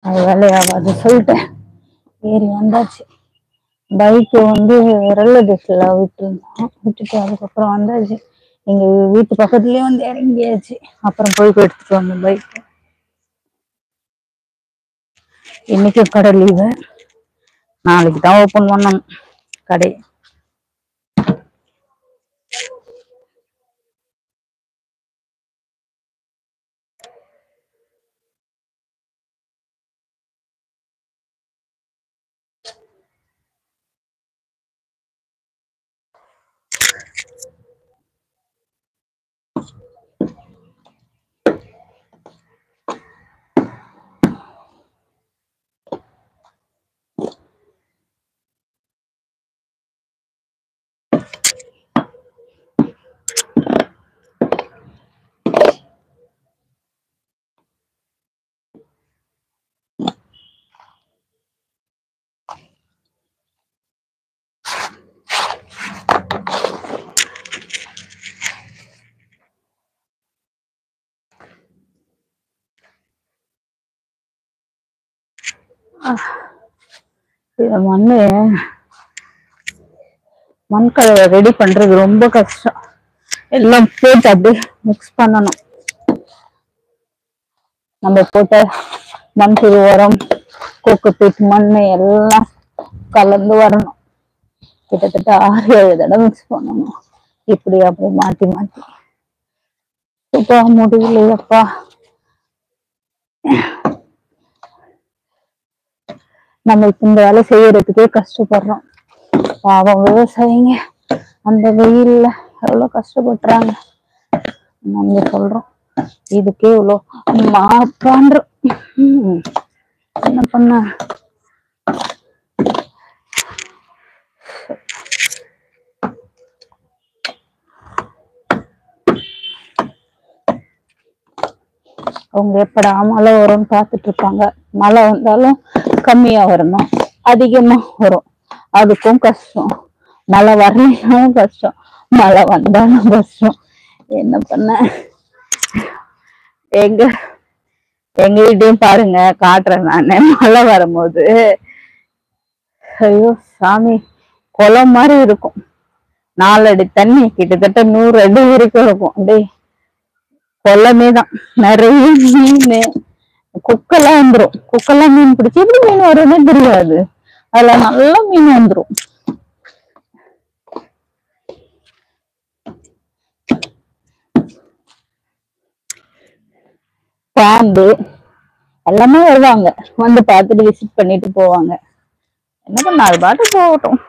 அது வேலையாகாது சொல்லிட்டேன். ஏறி வந்தாச்சு. பைக்கு வந்து ரிலேட்டிவ்ஸ்ல விட்டுட்டு அதுக்கப்புறம் வந்தாச்சு. எங்க வீட்டு பக்கத்துலயே வந்து இறங்கியாச்சு. அப்புறம் போய் எடுத்துட்டு வந்தோம் பைக். இன்னைக்கு கடை லீவு, நாளைக்கு தான் ஓபன் பண்ணணும் கடை. மண்கலவை ரெடி பண்றது ரொம்ப கஷ்டம். எல்லாம் போட்டு அப்படியே மிக்ஸ் பண்ணணும். நம்ம போட்ட மண்புழு உரம், கோகோபீட், மண் எல்லாம் கலந்து வரணும். கிட்டத்தட்ட 6-7 தடவை மிக்ஸ் பண்ணணும். இப்படி அப்படி மாத்தி மாத்தி. இப்ப முடியலையப்பா. நம்ம இப்ப இந்த வேலை செய்யறதுக்கே கஷ்டப்படுறோம். பாவம் விவசாயிங்க அந்த வெயில்ல எவ்வளவு கஷ்டப்படுறாங்க. நம்ம சொல்றோம் இதுக்கே இவ்வளவு மாப்பான்றோம். என்ன பண்ண? அவங்க எப்படா மழை வரும்னு பார்த்துட்டு இருப்பாங்க. மழை வந்தாலும் கம்மியா வரணும், அதிகமா வரும், அதுக்கும் கஷ்டம். மழை வரலைனாலும் கஷ்டம், மழை வந்தாலும் கஷ்டம். என்ன பண்ண? எங்க எங்க வீட்டையும் பாருங்க, காட்டுறேன் நானு. மழை வரும்போது ஐயோ சாமி, குளம் மாதிரி இருக்கும். 4 அடி தண்ணி, கிட்டத்தட்ட 100 அடி வரைக்கும் இருக்கும். அப்படியே குளமே தான். நிறைய மீன், குக்கெல்லாம் வந்துரும். குக்கெல்லாம் மீன் பிடிச்சி எப்படி மீன் வரும்னே தெரியாது. அதுல நல்ல மீன் வந்துரும். பாம்பு எல்லாமே வருவாங்க, வந்து பார்த்துட்டு விசிட் பண்ணிட்டு போவாங்க. என்ன பண்ண, அது பாட்டு போகட்டும்.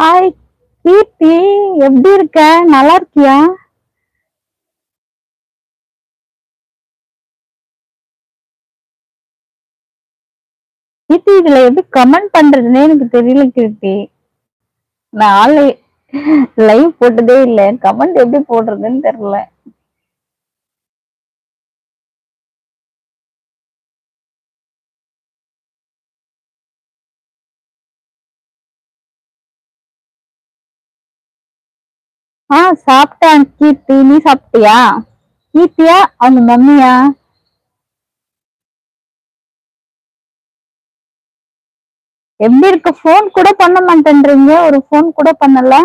ஹாய் கீர்த்தி, எப்படி இருக்க? நல்லா இருக்கியா? கீர்த்தி, இதுல எப்படி கமெண்ட் பண்றதுன்னே எனக்கு தெரியல கீர்த்தி. நான் லைவ் போட்டதே இல்லை, கமெண்ட் எப்படி போடுறதுன்னு தெரியல. சாப்பிட்டேன் கீர்த்தி, நீ சாப்பிட்டியா? கீர்த்தியா அவங்க மம்மியா? எப்படி இருக்க? போன் கூட பண்ண மாட்டேன்றீங்க, ஒரு போன் கூட பண்ணல.